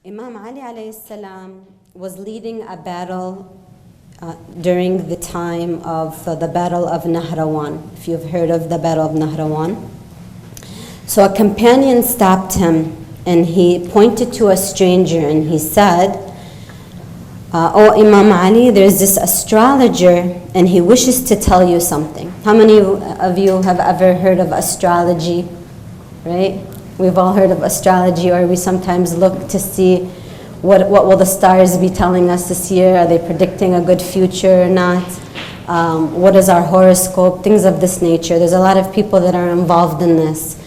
Imam Ali alayhi salam was leading a battle during the time of the Battle of Nahrawan, if you've heard of the Battle of Nahrawan. So a companion stopped him and he pointed to a stranger and he said, "Oh Imam Ali, there's this astrologer and he wishes to tell you something." How many of you have ever heard of astrology, right? We've all heard of astrology, or we sometimes look to see what will the stars be telling us this year. Are they predicting a good future or not? What is our horoscope? Things of this nature. There's a lot of people that are involved in this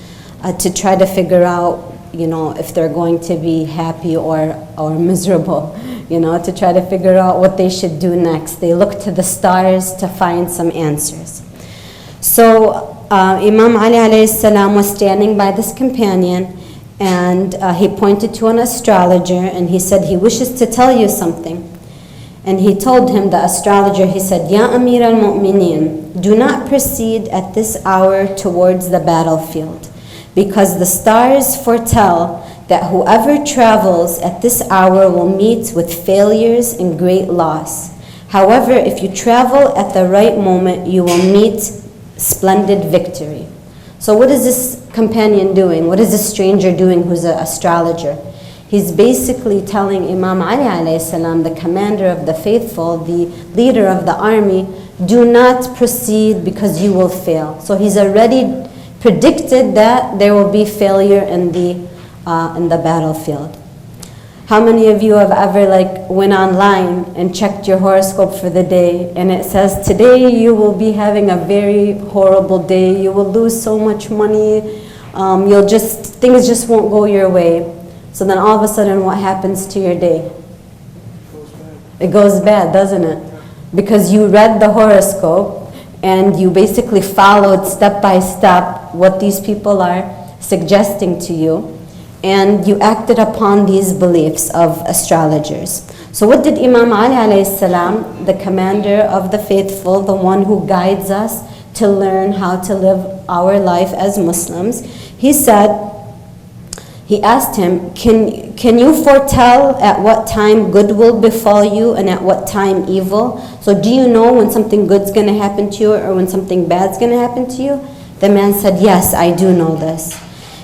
to try to figure out, if they're going to be happy or miserable, to try to figure out what they should do next. They look to the stars to find some answers. So Imam Ali alayhi salam was standing by this companion and he pointed to an astrologer and he said he wishes to tell you something. And he told him, the astrologer, he said, "Ya Amir al-Mu'mineen, do not proceed at this hour towards the battlefield, because the stars foretell that whoever travels at this hour will meet with failures and great loss. However, if you travel at the right moment, you will meet splendid victory." So what is this companion doing? What is this stranger doing who's an astrologer? He's basically telling Imam Ali alayhi salam, the commander of the faithful, the leader of the army, do not proceed because you will fail. So he's already predicted that there will be failure in the battlefield. How many of you have ever went online and checked your horoscope for the day and it says, today you will be having a very horrible day, you will lose so much money, things just won't go your way. So then all of a sudden what happens to your day? It goes bad, doesn't it? Because you read the horoscope and you basically followed step by step what these people are suggesting to you, and you acted upon these beliefs of astrologers. So what did Imam Ali alayhi salam, the commander of the faithful, the one who guides us to learn how to live our life as Muslims, he asked him, can you foretell at what time good will befall you and at what time evil? So do you know when something good's going to happen to you or when something bad's going to happen to you? The man said, yes, I do know this.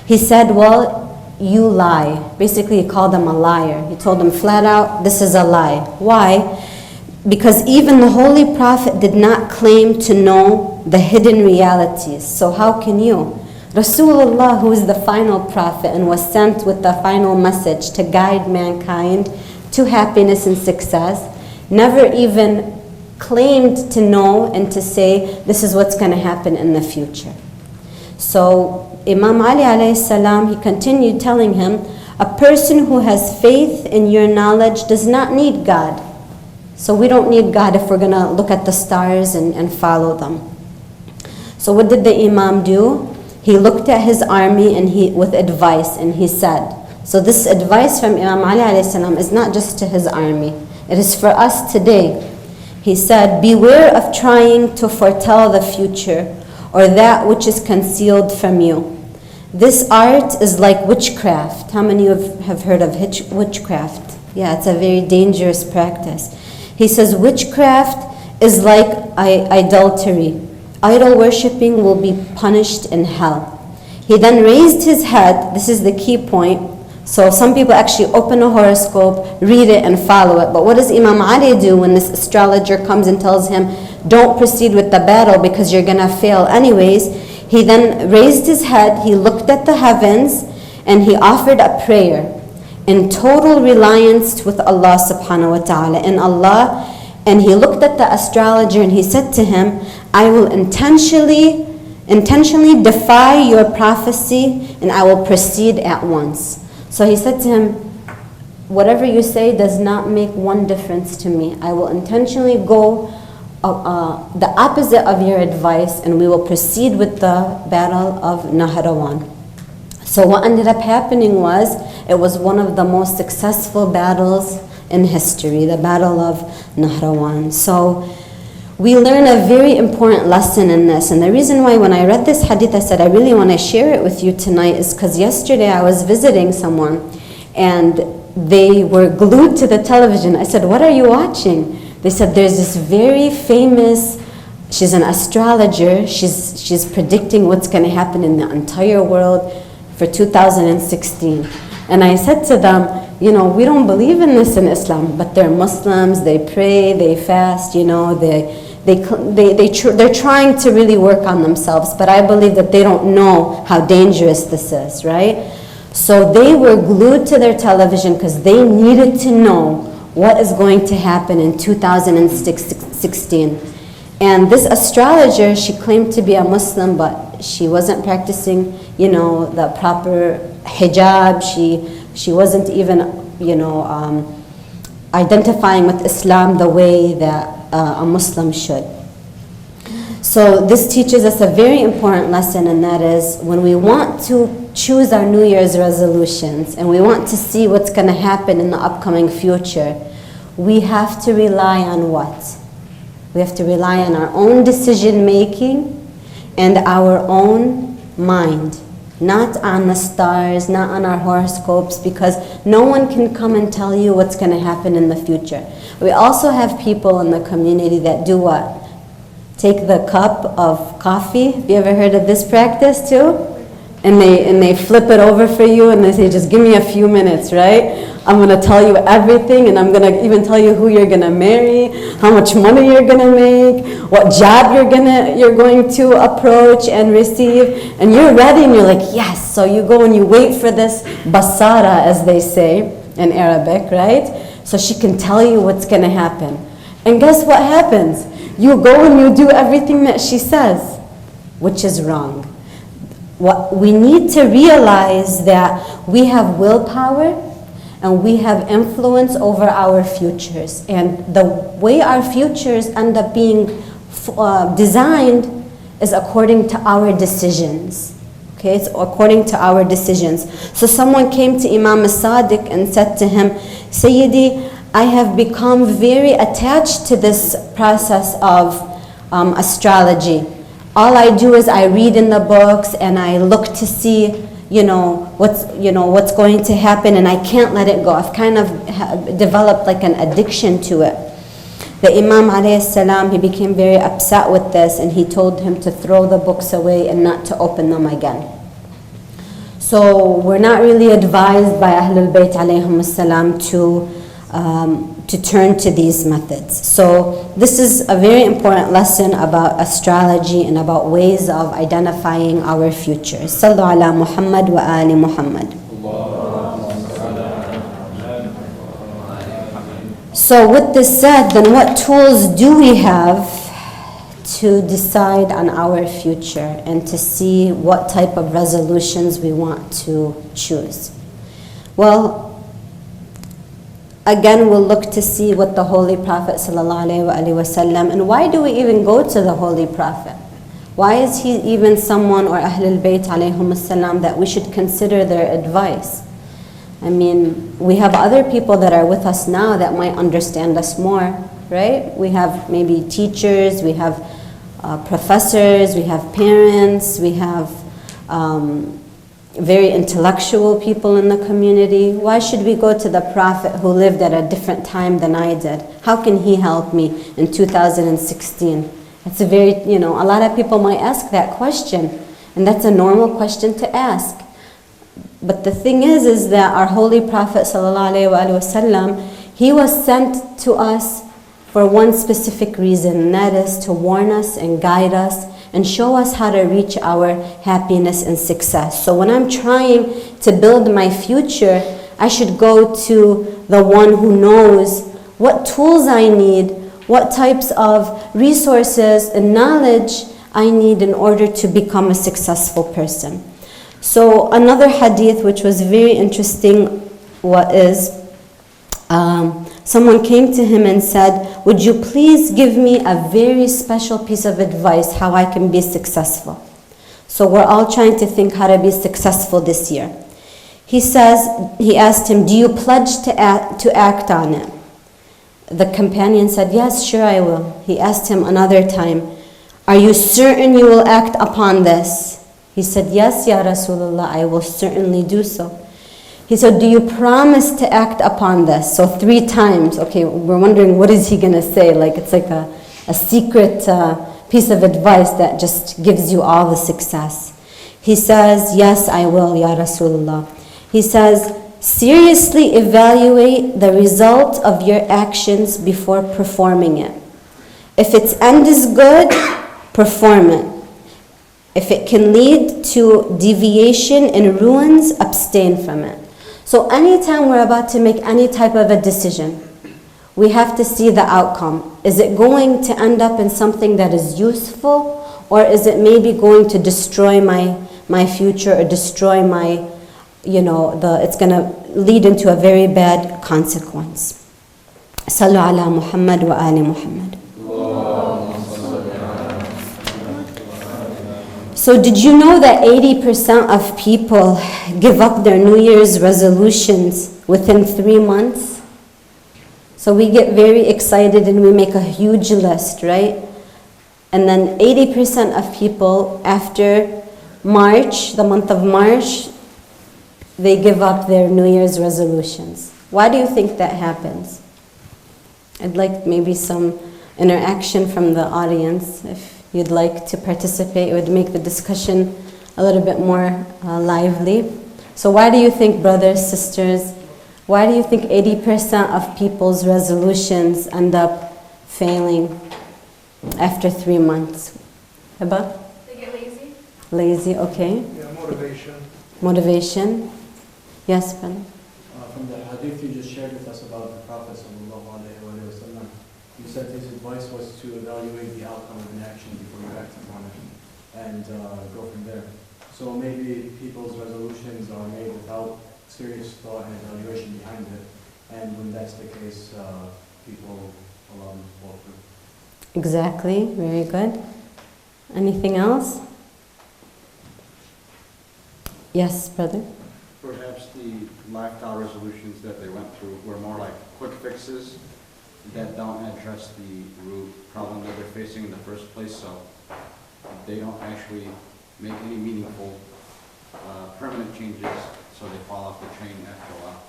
He said, well, you lie. Basically, he called him a liar. He told him flat out, this is a lie. Why? Because even the Holy Prophet did not claim to know the hidden realities. So how can you? Rasulullah, who is the final prophet and was sent with the final message to guide mankind to happiness and success, never even claimed to know and to say, this is what's going to happen in the future. So Imam Ali alayhi salam, he continued telling him, a person who has faith in your knowledge does not need God. So we don't need God if we're going to look at the stars and follow them. So what did the Imam do? He looked at his army and with advice, and he said, so this advice from Imam Ali alayhi salam is not just to his army, it is for us today. He said, beware of trying to foretell the future or that which is concealed from you. This art is like witchcraft. How many of you have heard of witchcraft? Yeah, it's a very dangerous practice. He says witchcraft is like idolatry. Idol worshipping will be punished in hell. He then raised his head. This is the key point. So some people actually open a horoscope, read it and follow it. But what does Imam Ali do when this astrologer comes and tells him, don't proceed with the battle because you're going to fail anyways? He then raised his head, he looked at the heavens, and he offered a prayer in total reliance with Allah subhanahu wa ta'ala, in Allah. And he looked at the astrologer and he said to him, I will intentionally defy your prophecy and I will proceed at once. So he said to him, whatever you say does not make one difference to me. I will intentionally go the opposite of your advice and we will proceed with the Battle of Nahrawan. So what ended up happening was, it was one of the most successful battles in history, the Battle of Nahrawan. So we learn a very important lesson in this, and the reason why when I read this hadith I said I really want to share it with you tonight is because yesterday I was visiting someone and they were glued to the television. I said, what are you watching? They said, there's this very famous, she's an astrologer, she's predicting what's going to happen in the entire world for 2016. And I said to them, you know, we don't believe in this in Islam, but they're Muslims, they pray, they fast, you know, they're trying to really work on themselves, but I believe that they don't know how dangerous this is, right? So they were glued to their television because they needed to know what is going to happen in 2016. And this astrologer, she claimed to be a Muslim, but she wasn't practicing, you know, the proper hijab. She wasn't even, you know, identifying with Islam the way that a Muslim should. So this teaches us a very important lesson, and that is when we want to choose our New Year's resolutions and we want to see what's going to happen in the upcoming future, we have to rely on what? We have to rely on our own decision making and our own mind, not on the stars, not on our horoscopes, because no one can come and tell you what's going to happen in the future. We also have people in the community that do what? Take the cup of coffee. Have you ever heard of this practice too? And they flip it over for you and they say, just give me a few minutes, right? I'm going to tell you everything, and I'm going to even tell you who you're going to marry, how much money you're going to make, what job you're going to approach and receive. And you're ready and you're like, yes. So you go and you wait for this basara, as they say in Arabic, right? So she can tell you what's going to happen. And guess what happens? You go and you do everything that she says, which is wrong. What we need to realize that we have willpower and we have influence over our futures. And the way our futures end up being designed is according to our decisions. Okay, it's according to our decisions. So someone came to Imam as-Sadiq and said to him, Sayyidi, I have become very attached to this process of astrology. All I do is I read in the books and I look to see, what's going to happen, and I can't let it go. I've kind of developed like an addiction to it. The Imam alayhi salam, he became very upset with this, and he told him to throw the books away and not to open them again. So we're not really advised by Ahlul Bayt alayhim salam to turn to these methods. So this is a very important lesson about astrology and about ways of identifying our future. Sallu ala Muhammad wa ali Muhammad. So with this said, then what tools do we have to decide on our future and to see what type of resolutions we want to choose? Well, again, we'll look to see what the Holy Prophet ﷺ, and why do we even go to the Holy Prophet? Why is he even someone, or Ahlul Bayt ﷺ, that we should consider their advice? I mean, we have other people that are with us now that might understand us more, right? We have maybe teachers, we have professors, we have parents, we have very intellectual people in the community. Why should we go to the Prophet who lived at a different time than I did? How can he help me in 2016? It's a very, a lot of people might ask that question, and that's a normal question to ask. But the thing is that our Holy Prophet ﷺ, he was sent to us for one specific reason, and that is to warn us and guide us and show us how to reach our happiness and success. So when I'm trying to build my future, I should go to the one who knows what tools I need, what types of resources and knowledge I need in order to become a successful person. So another hadith which was very interesting someone came to him and said, would you please give me a very special piece of advice how I can be successful? So we're all trying to think how to be successful this year. He asked him, do you pledge to act on it? The companion said, yes, sure I will. He asked him another time, are you certain you will act upon this? He said, yes, Ya Rasulullah, I will certainly do so. He said, do you promise to act upon this? So 3 times. Okay, we're wondering what is he going to say? Like it's like a secret piece of advice that just gives you all the success. He says, yes, I will, Ya Rasulullah. He says, seriously evaluate the result of your actions before performing it. If its end is good, perform it. If it can lead to deviation and ruins, abstain from it. So anytime we're about to make any type of a decision, we have to see the outcome. Is it going to end up in something that is useful, or is it maybe going to destroy my future or destroy my, it's going to lead into a very bad consequence. Sallu ala Muhammad wa ali Muhammad. So did you know that 80% of people give up their New Year's resolutions within 3 months? So we get very excited and we make a huge list, right? And then 80% of people after March, the month of March, they give up their New Year's resolutions. Why do you think that happens? I'd like maybe some interaction from the audience. If you'd like to participate, it would make the discussion a little bit more lively. So why do you think, brothers, sisters, why do you think 80% of people's resolutions end up failing after 3 months? Heba? They get lazy. Lazy, okay. Yeah, motivation. Motivation. Yes, Ben? From the hadith you just shared with us about the Prophet sallallahu alaihi wasallam, you said his advice was to evaluate the outcome of an action before you act upon it and go from there. So maybe people's resolutions are made without serious thought and evaluation behind it, and when that's the case, people allow them to fall through. Exactly, very good. Anything else? Yes, brother? Perhaps the lifestyle resolutions that they went through were more like quick fixes that don't address the root problem that they're facing in the first place, so they don't actually make any meaningful permanent changes, so they fall off the train after a while.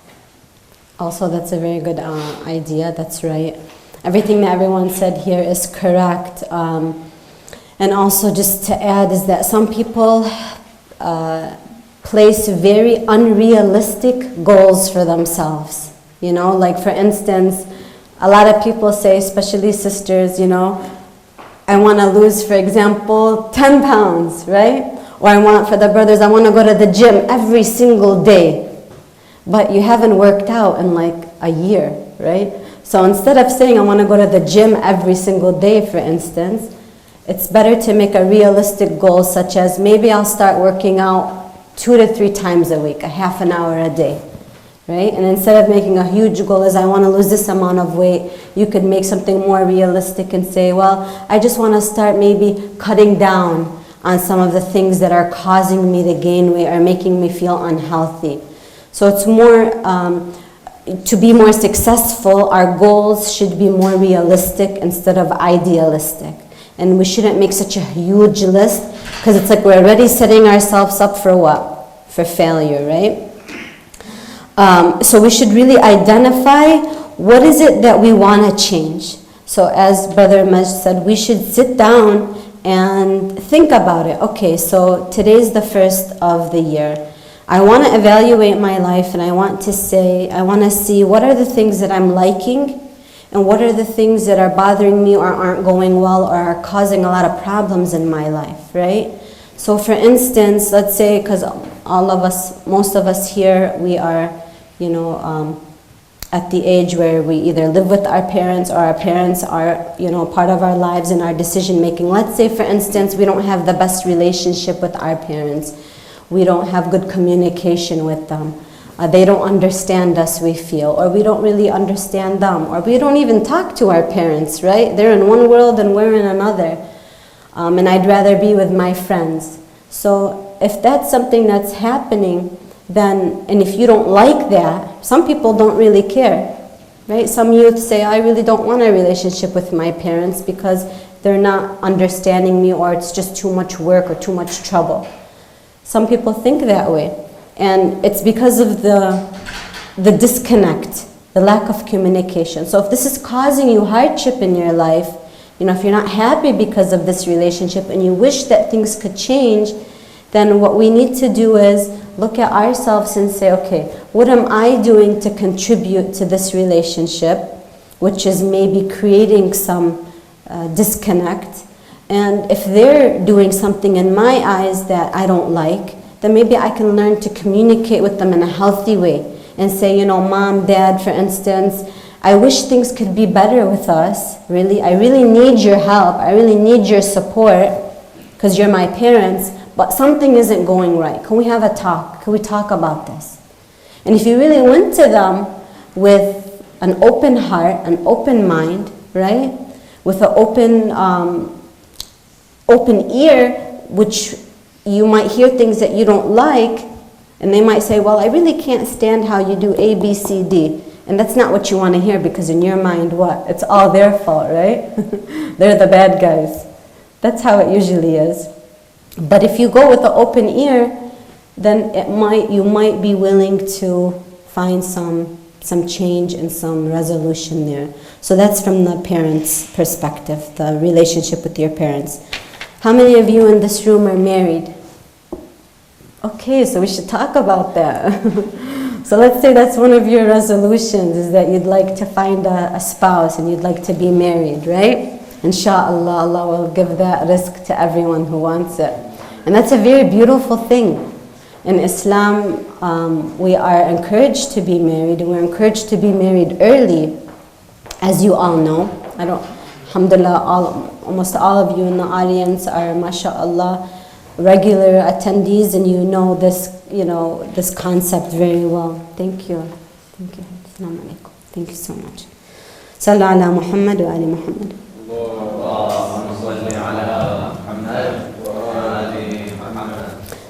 Also, that's a very good idea. That's right. Everything that everyone said here is correct. And also, just to add, is that some people place very unrealistic goals for themselves. Like for instance, a lot of people say, especially sisters, I want to lose, for example, 10 pounds, right? Or for the brothers, I want to go to the gym every single day. But you haven't worked out in like a year, right? So instead of saying I want to go to the gym every single day, for instance, it's better to make a realistic goal, such as maybe I'll start working out 2 to 3 times a week, a half an hour a day, right? And instead of making a huge goal as I want to lose this amount of weight, you could make something more realistic and say, well, I just want to start maybe cutting down on some of the things that are causing me to gain weight or making me feel unhealthy. So it's more, to be more successful, our goals should be more realistic instead of idealistic. And we shouldn't make such a huge list, because it's like we're already setting ourselves up for what? For failure, right? So we should really identify what is it that we want to change. So as Brother Majd said, we should sit down and think about it. Okay, so today's the 1st of the year. I want to evaluate my life, and I want to see what are the things that I'm liking and what are the things that are bothering me or aren't going well or are causing a lot of problems in my life, right? So for instance, let's say, because most of us here, we are, at the age where we either live with our parents or our parents are, part of our lives and our decision making. Let's say, for instance, we don't have the best relationship with our parents. We don't have good communication with them. They don't understand us, we feel, or we don't really understand them, or we don't even talk to our parents, right? They're in one world and we're in another. And I'd rather be with my friends. So if that's something that's happening, then, and if you don't like that, some people don't really care, right? Some youth say, I really don't want a relationship with my parents because they're not understanding me, or it's just too much work or too much trouble. Some people think that way. And it's because of the disconnect, the lack of communication. So if this is causing you hardship in your life, if you're not happy because of this relationship and you wish that things could change, then what we need to do is look at ourselves and say, okay, what am I doing to contribute to this relationship, which is maybe creating some disconnect. And if they're doing something in my eyes that I don't like, then maybe I can learn to communicate with them in a healthy way and say, Mom, Dad, for instance, I wish things could be better with us. Really, I really need your help. I really need your support because you're my parents, but something isn't going right. Can we have a talk? Can we talk about this? And if you really went to them with an open heart, an open mind, right? With an open ear, which you might hear things that you don't like, and they might say, well, I really can't stand how you do A, B, C, D. And that's not what you want to hear, because in your mind, what? It's all their fault, right? They're the bad guys. That's how it usually is. But if you go with an open ear, then you might be willing to find some change and some resolution there. So that's from the parents' perspective, the relationship with your parents. How many of you in this room are married? Okay, so we should talk about that. So let's say that's one of your resolutions, is that you'd like to find a spouse and you'd like to be married, right? Inshallah, Allah will give that rizq to everyone who wants it. And that's a very beautiful thing. In Islam, we are encouraged to be married, and we're encouraged to be married early, as you all know. Alhamdulillah, almost all of you in the audience are, mashallah, regular attendees, and you know this concept very well. Thank you. Thank you. Assalamu alaikum. Thank you so much. Sallu ala Muhammad wa ali Muhammad.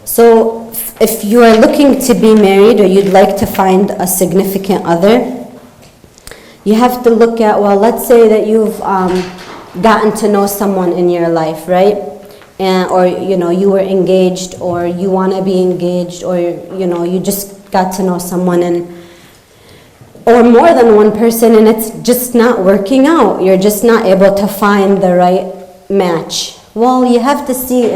So if you are looking to be married, or you'd like to find a significant other, you have to look at, well, let's say that you've gotten to know someone in your life, right? Or you were engaged, or you want to be engaged, or you just got to know someone, or more than one person, and it's just not working out. You're just not able to find the right match. Well, you have to see,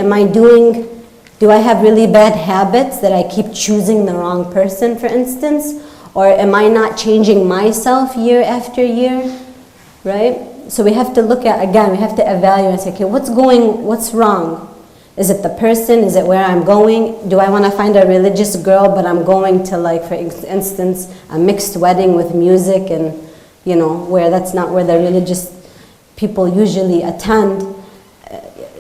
do I have really bad habits that I keep choosing the wrong person, for instance? Or am I not changing myself year after year, right? So we have to look at, again, we have to evaluate and say, okay, what's wrong? Is it the person? Is it where I'm going? Do I want to find a religious girl, but I'm going to, like, for instance, a mixed wedding with music, and, where that's not where the religious people usually attend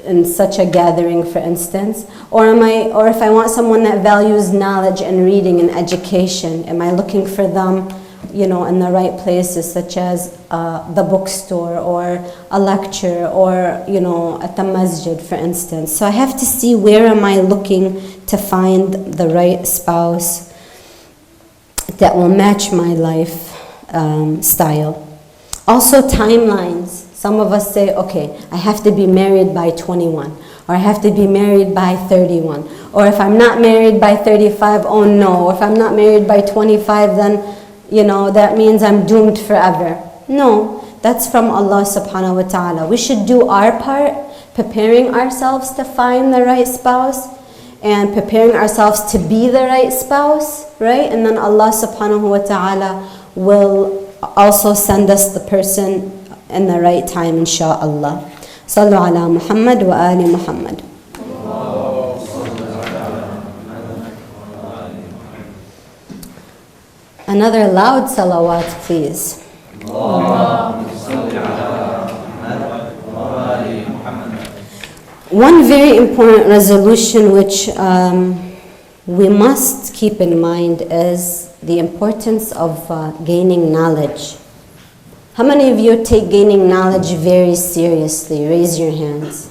in such a gathering, for instance? Or if I want someone that values knowledge and reading and education, am I looking for them, in the right places, such as the bookstore, or a lecture, or, at the masjid, for instance? So I have to see, where am I looking to find the right spouse that will match my life style. Also, timelines. Some of us say, okay, I have to be married by 21, or I have to be married by 31. Or if I'm not married by 35, oh no. Or if I'm not married by 25, then that means I'm doomed forever. No, that's from Allah subhanahu wa ta'ala. We should do our part, preparing ourselves to find the right spouse, and preparing ourselves to be the right spouse, right? And then Allah subhanahu wa ta'ala will also send us the person in the right time, insha'Allah. Sallu ala Muhammad wa ali Muhammad. Another loud salawat, please. One very important resolution which we must keep in mind is the importance of gaining knowledge. How many of you take gaining knowledge very seriously? Raise your hands.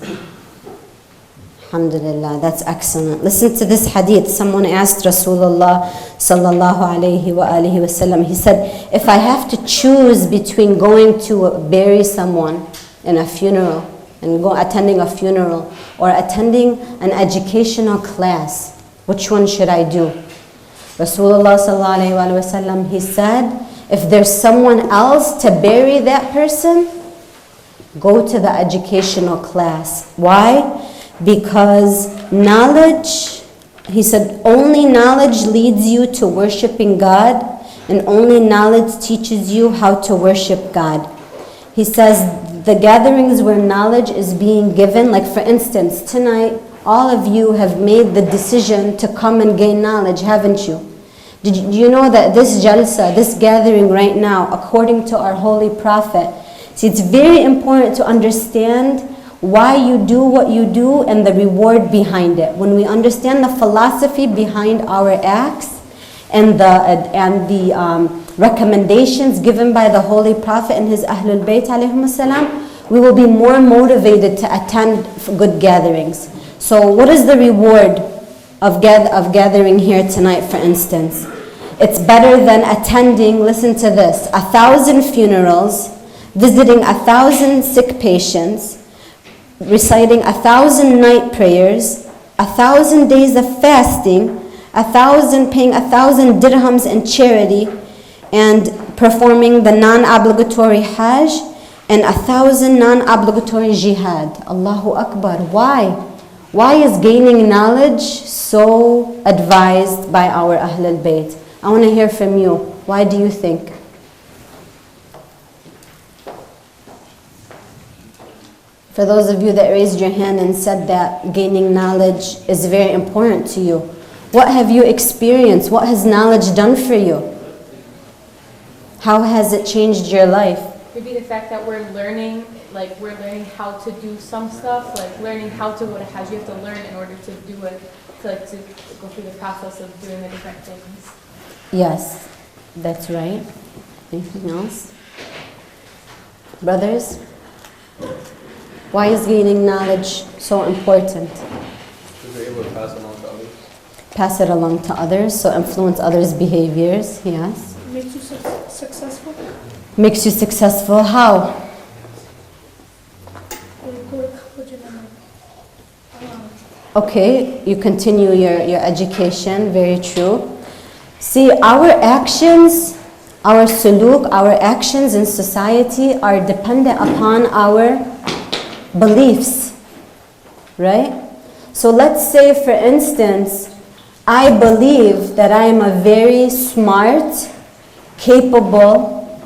Alhamdulillah, that's excellent. Listen to this hadith. Someone asked Rasulullah sallallahu alayhi wa alihi wa sallam. He said, if I have to choose between going to bury someone in a funeral, and attending a funeral, or attending an educational class, which one should I do? Rasulullah sallallahu alayhi wa sallam, he said, if there's someone else to bury that person, go to the educational class. Why? Because knowledge, he said, only knowledge leads you to worshiping God, and only knowledge teaches you how to worship God. He says the gatherings where knowledge is being given, like for instance, tonight, all of you have made the decision to come and gain knowledge, haven't you? Do you know that this jalsa, this gathering right now, according to our holy prophet, see, it's very important to understand why you do what you do and the reward behind it. When we understand the philosophy behind our acts and the recommendations given by the holy prophet and his Ahlul Bayt alayhim salam, we will be more motivated to attend good gatherings. So what is the reward of gathering here tonight, for instance? It's better than attending, listen to this, 1,000 funerals, visiting 1,000 sick patients, reciting 1,000 night prayers, 1,000 days of fasting, paying 1,000 dirhams in charity, and performing the non-obligatory Hajj, and 1,000 non-obligatory jihad. Allahu Akbar. Why? Why is gaining knowledge so advised by our Ahlul Bayt? I want to hear from you. Why do you think? For those of you that raised your hand and said that gaining knowledge is very important to you, what have you experienced? What has knowledge done for you? How has it changed your life? Maybe the fact that we're learning how to do some stuff, like learning how to go to Hajj. You have to learn in order to do it, to go through the process of doing the different things. Yes, that's right. Anything else? Brothers? Why is gaining knowledge so important? Because you're able to pass it along to others. Pass it along to others, so influence others' behaviors, yes. Makes you successful. Makes you successful, how? Okay, you continue your education, very true. See, our actions, our suluk, our actions in society are dependent upon our beliefs, right? So let's say, for instance, I believe that I am a very smart, capable,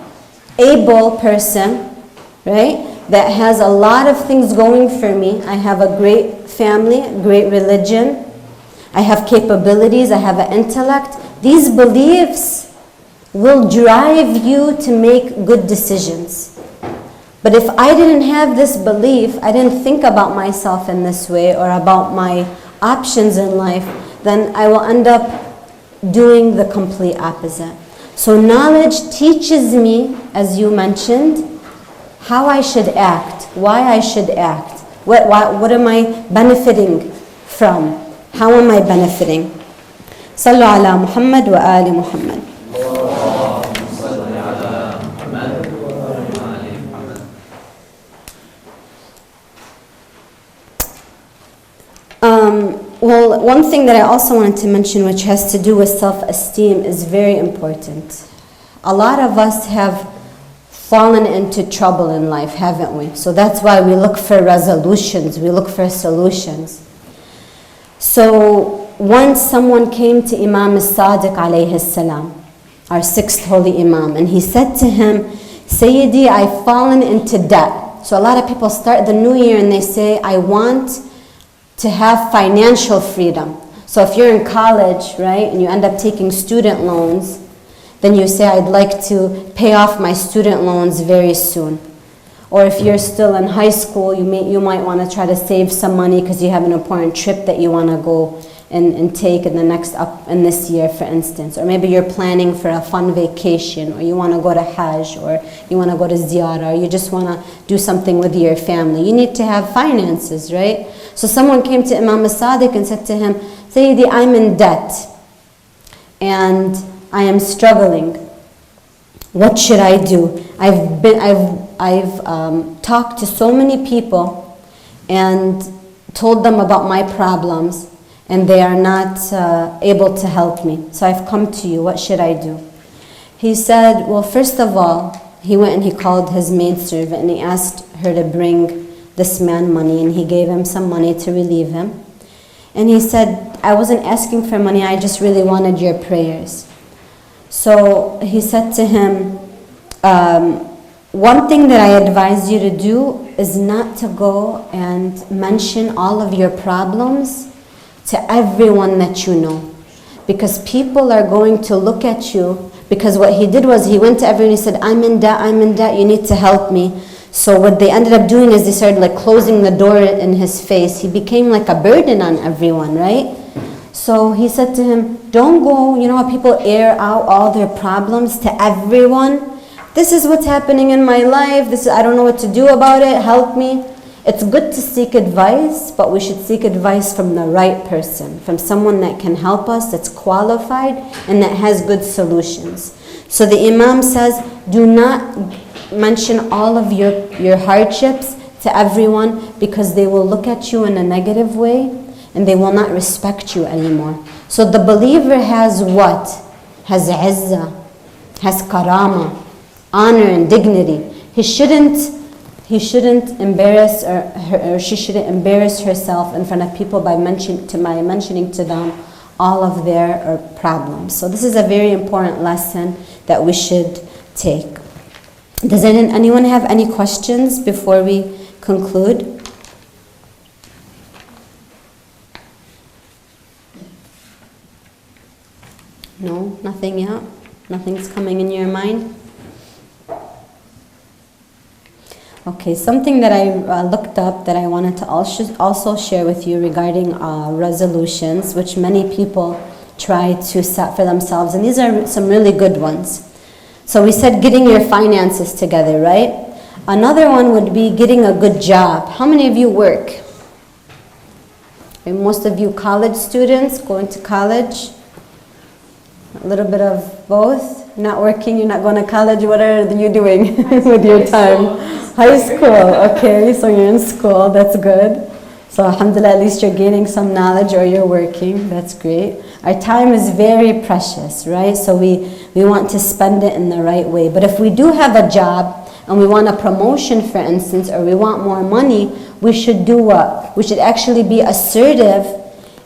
able person, right? That has a lot of things going for me. I have a great family, great religion. I have capabilities, I have an intellect. These beliefs will drive you to make good decisions. But if I didn't have this belief, I didn't think about myself in this way or about my options in life, then I will end up doing the complete opposite. So knowledge teaches me, as you mentioned, how I should act, why I should act, what am I benefiting from, how am I benefiting. Sallu ala Muhammad wa ali Muhammad. Well, one thing that I also wanted to mention, which has to do with self-esteem, is very important. A lot of us have fallen into trouble in life, haven't we? So that's why we look for resolutions, we look for solutions. So once someone came to Imam as-Sadiq alayhi salam, our sixth holy Imam, and he said to him, Sayyidi, I've fallen into debt. So a lot of people start the new year and they say, I want to have financial freedom. So if you're in college, right, and you end up taking student loans, then you say, I'd like to pay off my student loans very soon. Or if you're still in high school, you might want to try to save some money because you have an important trip that you want to go and take in this year, for instance. Or maybe you're planning for a fun vacation, or you want to go to Hajj, or you want to go to ziyarah, or you just want to do something with your family. You need to have finances, right? So someone came to Imam as-Sadiq and said to him, Sayyidi, I'm in debt and I am struggling. What should I do? I've talked to so many people and told them about my problems, and they are not able to help me. So I've come to you. What should I do? He said, well, first of all, he went and he called his maidservant and he asked her to bring this man money, and he gave him some money to relieve him. And he said, I wasn't asking for money, I just really wanted your prayers. So he said to him, one thing that I advise you to do is not to go and mention all of your problems to everyone that you know. Because people are going to look at you, because what he did was he went to everyone and he said, I'm in debt, you need to help me. So what they ended up doing is they started like closing the door in his face. He became like a burden on everyone, right? So he said to him, don't go, you know how people air out all their problems to everyone? This is what's happening in my life. I don't know what to do about it. Help me. It's good to seek advice, but we should seek advice from the right person, from someone that can help us, that's qualified, and that has good solutions. So the Imam says, do not mention all of your hardships to everyone, because they will look at you in a negative way and they will not respect you anymore. So the believer has what? Has izzah, has karama, honor and dignity. He shouldn't embarrass or she shouldn't embarrass herself in front of people by mentioning to them all of their problems. So this is a very important lesson that we should take. Does anyone have any questions before we conclude? No, nothing yet? Nothing's coming in your mind? Okay, something that I looked up that I wanted to also share with you regarding resolutions, which many people try to set for themselves, and these are some really good ones. So we said getting your finances together, right? Another one would be getting a good job. How many of you work? And most of you college students, going to college? A little bit of both? Not working, you're not going to college, what are you doing with your time? High school, okay, so you're in school, that's good. So alhamdulillah, at least you're gaining some knowledge or you're working, that's great. Our time is very precious, right? So we want to spend it in the right way. But if we do have a job and we want a promotion, for instance, or we want more money, we should do what? We should actually be assertive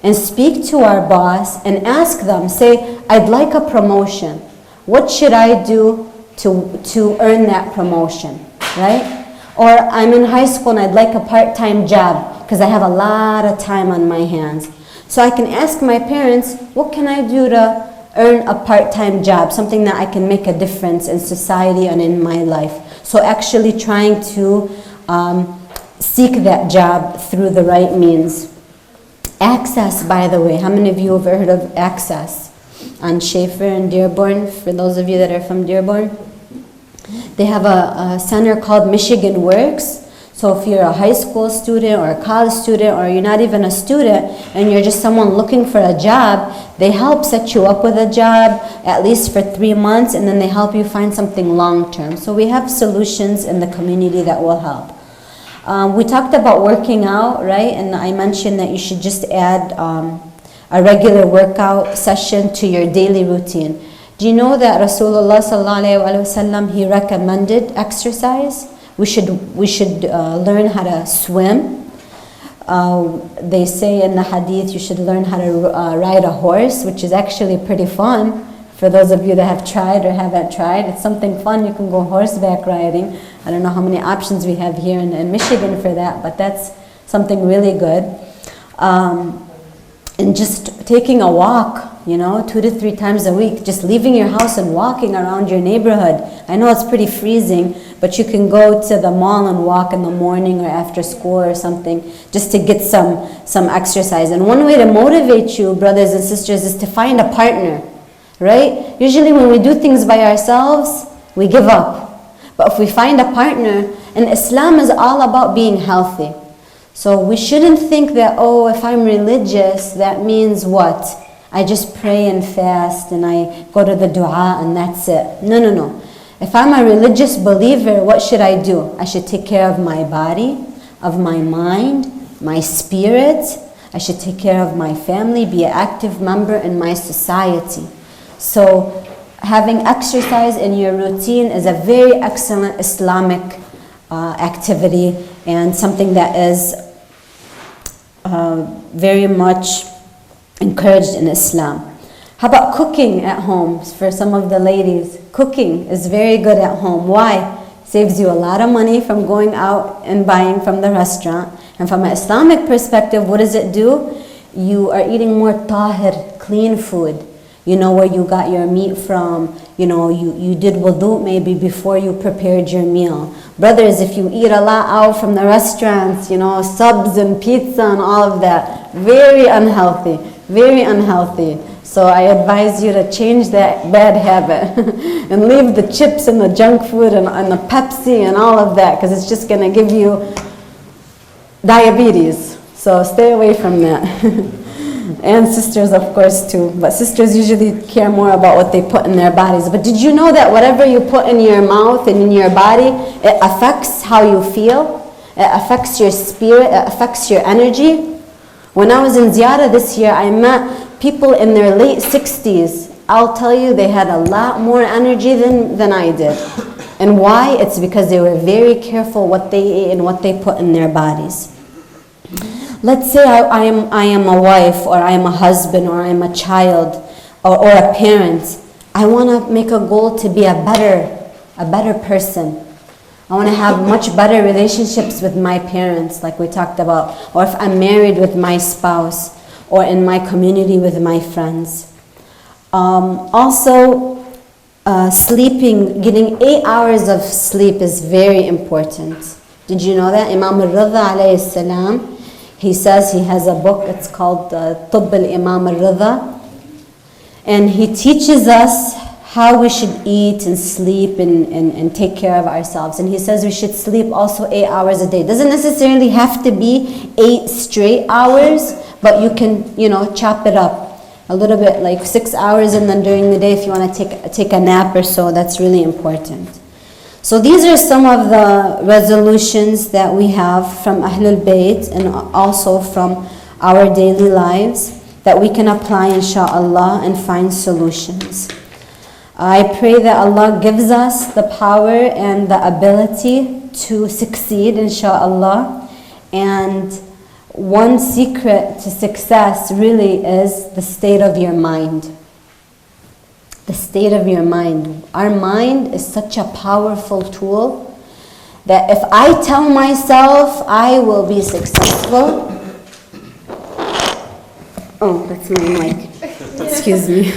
and speak to our boss and ask them, say, I'd like a promotion. What should I do to earn that promotion, right? Or I'm in high school and I'd like a part-time job because I have a lot of time on my hands. So I can ask my parents, what can I do to earn a part-time job, something that I can make a difference in society and in my life. So actually trying to seek that job through the right means. Access, by the way, how many of you have heard of Access on Schaefer and Dearborn? For those of you that are from Dearborn, they have a center called Michigan Works. So if you're a high school student or a college student, or you're not even a student and you're just someone looking for a job, they help set you up with a job at least for 3 months, and then they help you find something long-term. So we have solutions in the community that will help. We talked about working out, right? And I mentioned that you should just add a regular workout session to your daily routine. Do you know that Rasulullah sallallahu alaihi wasallam, he recommended exercise? We should learn how to swim. They say in the hadith you should learn how to ride a horse, which is actually pretty fun. For those of you that have tried or haven't tried, it's something fun. You can go horseback riding. I don't know how many options we have here in Michigan for that, but that's something really good. And just taking a walk, 2 to 3 times a week, just leaving your house and walking around your neighborhood. I know it's pretty freezing, but you can go to the mall and walk in the morning or after school or something, just to get some exercise. And one way to motivate you, brothers and sisters, is to find a partner, right? Usually when we do things by ourselves, we give up. But if we find a partner, and Islam is all about being healthy. So we shouldn't think that, if I'm religious, that means what? I just pray and fast and I go to the dua and that's it. No. If I'm a religious believer, what should I do? I should take care of my body, of my mind, my spirit, I should take care of my family, be an active member in my society. So having exercise in your routine is a very excellent Islamic activity and something that is very much encouraged in Islam. How about cooking at home? For some of the ladies, cooking is very good at home. Why? Saves you a lot of money from going out and buying from the restaurant. And from an Islamic perspective, what does it do? You are eating more tahir, clean food. You know where you got your meat from. You know, you did wudu maybe before you prepared your meal. Brothers, if you eat a lot out from the restaurants, you know, subs and pizza and all of that, very unhealthy, very unhealthy. So I advise you to change that bad habit and leave the chips and the junk food and the Pepsi and all of that, because it's just going to give you diabetes. So stay away from that. And sisters, of course, too. But sisters usually care more about what they put in their bodies. But did you know that whatever you put in your mouth and in your body, it affects how you feel? It affects your spirit. It affects your energy. When I was in Ziyarah this year, I met people in their late 60s. I'll tell you, they had a lot more energy than I did. And why? It's because they were very careful what they ate and what they put in their bodies. Let's say I am a wife, or I am a husband, or I am a child, or a parent. I want to make a goal to be a better person. I want to have much better relationships with my parents, like we talked about, or if I'm married, with my spouse, or in my community with my friends. Also, sleeping, getting 8 hours of sleep is very important. Did you know that? Imam al-Ridha alayhi salam, he says he has a book, it's called Tubb al-Imam al-Ridha. And he teaches us how we should eat and sleep and take care of ourselves. And he says we should sleep also 8 hours a day. Doesn't necessarily have to be 8 straight hours, but you can, you know, chop it up a little bit, like 6 hours, and then during the day if you want to take a nap or so, that's really important. So these are some of the resolutions that we have from Ahlul Bayt and also from our daily lives that we can apply, inshaAllah, and find solutions. I pray that Allah gives us the power and the ability to succeed, inshaAllah. And one secret to success really is the state of your mind. The state of your mind. Our mind is such a powerful tool that if I tell myself I will be successful, oh, that's my mic. Excuse me.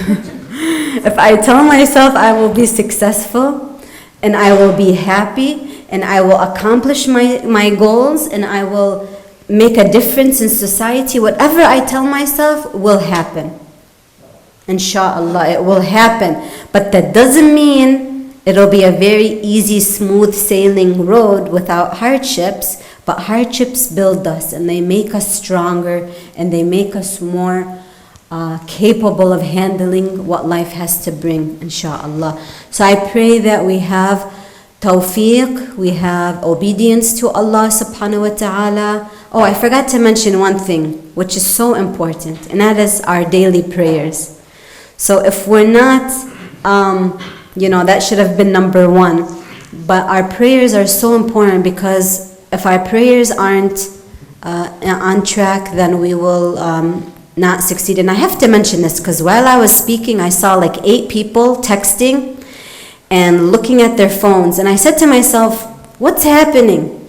If I tell myself I will be successful and I will be happy and I will accomplish my goals and I will make a difference in society, whatever I tell myself will happen. Inshallah, it will happen. But that doesn't mean it'll be a very easy, smooth sailing road without hardships. But hardships build us and they make us stronger and they make us more capable of handling what life has to bring, inshallah. So I pray that we have tawfiq, we have obedience to Allah subhanahu wa ta'ala. Oh, I forgot to mention one thing, which is so important, and that is our daily prayers. So if we're not, that should have been number one. But our prayers are so important, because if our prayers aren't on track, then we will not succeed. And I have to mention this, because while I was speaking, I saw like 8 people texting and looking at their phones. And I said to myself, what's happening?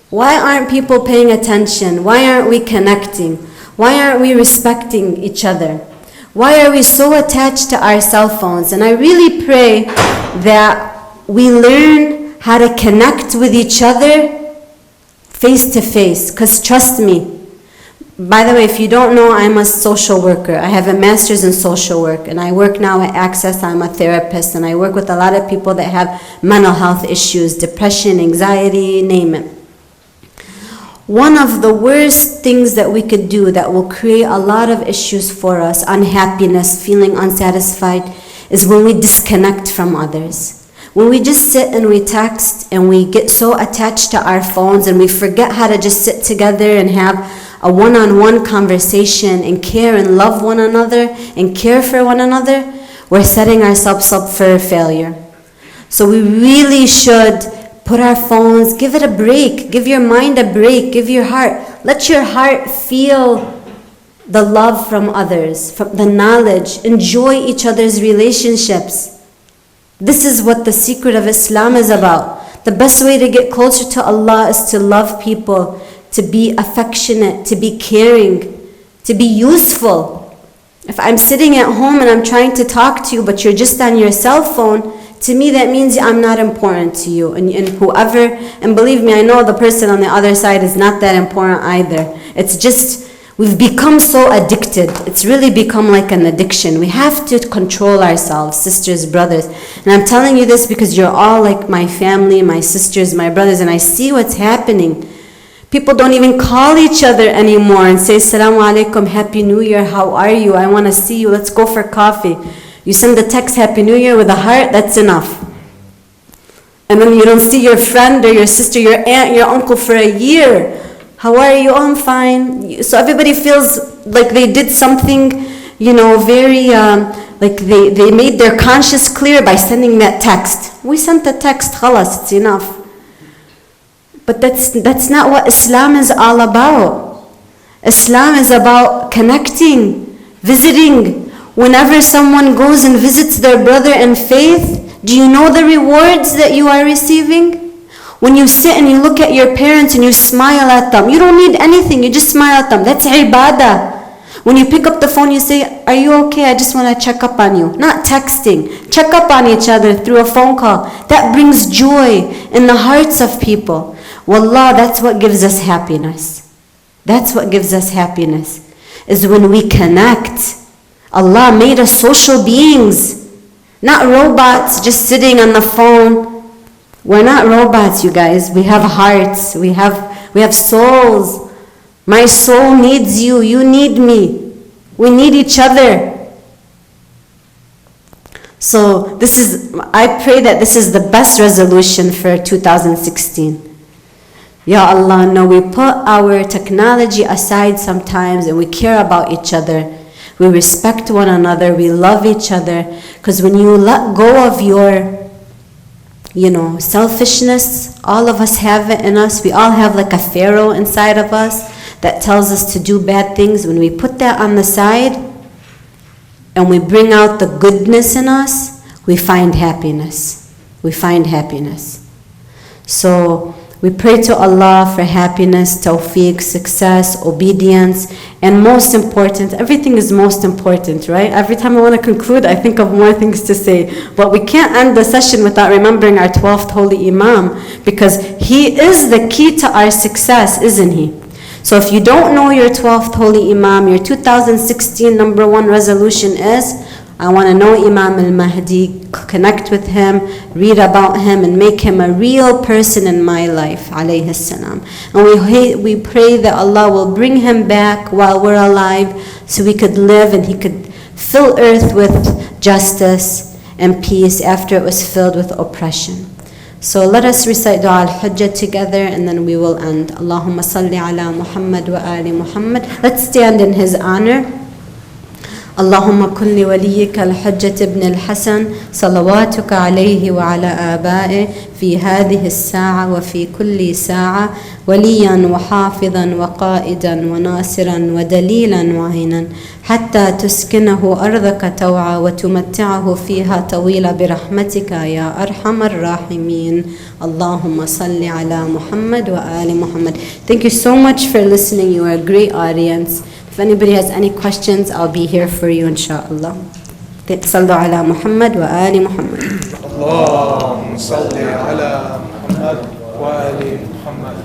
Why aren't people paying attention? Why aren't we connecting? Why aren't we respecting each other? Why are we so attached to our cell phones? And I really pray that we learn how to connect with each other face to face. Because trust me, by the way, if you don't know, I'm a social worker. I have a master's in social work, and I work now at Access. I'm a therapist, and I work with a lot of people that have mental health issues, depression, anxiety, name it. One of the worst things that we could do that will create a lot of issues for us, unhappiness, feeling unsatisfied, is when we disconnect from others. When we just sit and we text and we get so attached to our phones and we forget how to just sit together and have a one-on-one conversation and care and love one another and care for one another, we're setting ourselves up for failure. So we really should put our phones, give it a break, give your mind a break, give your heart, let your heart feel the love from others, from the knowledge, enjoy each other's relationships. This is what the secret of Islam is about. The best way to get closer to Allah is to love people, to be affectionate, to be caring, to be useful. If I'm sitting at home and I'm trying to talk to you, but you're just on your cell phone, to me that means I'm not important to you. And whoever, and believe me, I know the person on the other side is not that important either. It's just, we've become so addicted. It's really become like an addiction. We have to control ourselves, sisters, brothers. And I'm telling you this because you're all like my family, my sisters, my brothers, and I see what's happening. People don't even call each other anymore and say, Assalamu alaikum, Happy New Year, how are you? I want to see you, let's go for coffee. You send the text Happy New Year with a heart, that's enough. And then you don't see your friend or your sister, your aunt, your uncle for a year. How are you? Oh, I'm fine. So everybody feels like they did something, very, like they made their conscience clear by sending that text. We sent the text, khalas, it's enough. But that's not what Islam is all about. Islam is about connecting, visiting. Whenever someone goes and visits their brother in faith, do you know the rewards that you are receiving? When you sit and you look at your parents and you smile at them, you don't need anything, you just smile at them. That's ibadah. When you pick up the phone, you say, are you okay? I just want to check up on you. Not texting. Check up on each other through a phone call. That brings joy in the hearts of people. Wallah, that's what gives us happiness. That's what gives us happiness, is when we connect. Allah made us social beings, not robots just sitting on the phone. We're not robots, you guys. We have hearts. We have souls. My soul needs you. You need me. We need each other. So I pray that this is the best resolution for 2016. Ya Allah, no, we put our technology aside sometimes and we care about each other. We respect one another, we love each other. Because when you let go of your, selfishness, all of us have it in us. We all have like a pharaoh inside of us that tells us to do bad things. When we put that on the side and we bring out the goodness in us, we find happiness. We find happiness. So we pray to Allah for happiness, tawfiq, success, obedience, and most important, everything is most important, right? Every time I want to conclude, I think of more things to say. But we can't end the session without remembering our 12th Holy Imam, because he is the key to our success, isn't he? So if you don't know your 12th Holy Imam, your 2016 number one resolution is, I want to know Imam al-Mahdi, connect with him, read about him, and make him a real person in my life, alayhi salam. And we pray that Allah will bring him back while we're alive so we could live and he could fill earth with justice and peace after it was filled with oppression. So let us recite Dua al-Hajja together and then we will end. Allahumma salli ala Muhammad wa ali Muhammad. Let's stand in his honor. اللهم كن لوليك الحجة ابن الحسن صلواتك عليه وعلى آبائه في هذه الساعة وفي كل ساعة وليا وحافظا وقائدا وناصرا ودليلا وعينا حتى تسكنه أرضك توعا وتمتعه فيها طويلا برحمتك يا أرحم الراحمين اللهم صل على محمد وآل محمد. Thank you so much for listening. You are a great audience. If anybody has any questions, I'll be here for you, inshallah. صلوا على محمد وآل محمد. اللهم صل على محمد وآل محمد.